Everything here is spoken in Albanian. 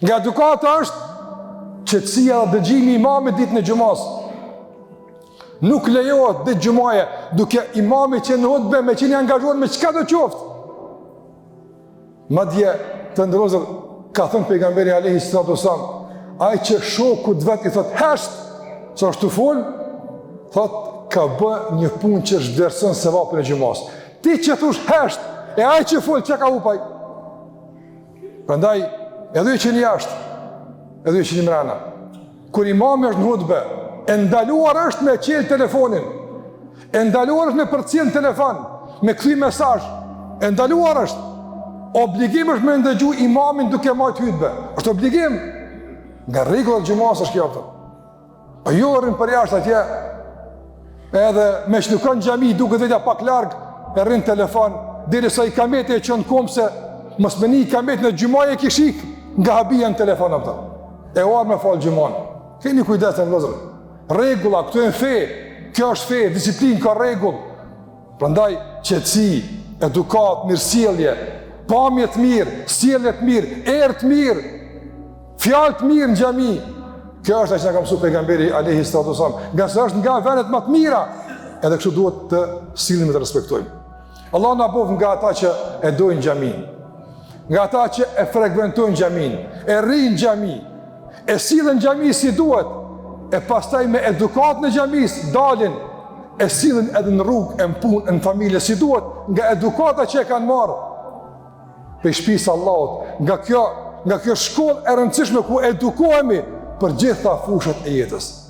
Nga edukata është qetësia dhe dëgjimi i imamit ditën e xumas. Nuk lejohet ditë xumaje duke imami që në hutbe me qenë angazhuar me çka do qoftë. Madje të ndrozur ka thënë pejgamberi alayhi salatu wasallam, ai që shokut vet i thot hesht, sa është të fol, thot ka bë një punë që vlerëson sevapin e xumas. Ti që thosh hesht, e ai që fol çka ka upaj. Prandaj edhe që një jashtë, edhe që një mrena. Kur imami është në hutbe, e ndaluar është me qelë telefonin, e ndaluar është me përcjell telefon, me kthy mesazh, e ndaluar është. Obligim është me ndëgju imamin duke marrë hutbe. Është obligim. Nga rregullat e xumas është kjo. Po jo rrin për jashtë atje, edhe me shlukan xhami duke dhënë pak larg, e rrin telefon, derisa i kameti e çon komse, mos më ni kameti në xumaje kishik nga habia në telefon ato. E uar me fal xhumon. Keni kujdes të vëllezër. Rregulla, këtu e fe, kjo është fe, disiplinë ka rregull. Prandaj qetësi, edukat, mirësjellje, pamje të mirë, sjellje të mirë, erë të mirë, fjalë të mirë në xhami. Kjo është që na ka mësuar pejgamberi alayhi salatu wasallam. Nga se është nga vendet më të mira, edhe kështu duhet të sillemi të respektojmë. Allah na bëf nga ata që e dojnë xhamin, nga ata që e frekuentojnë xhamin, e rrinë xhami, e sillen xhami si duhet, e pastaj me edukatën e xhamis dalin, e sillen edhe në rrugë, në punë, në familje si duhet, nga edukata që e kanë marrë për shtëpisë Allahut, nga kjo shkollë e rëndësishme ku edukohemi për gjitha fushat e jetës.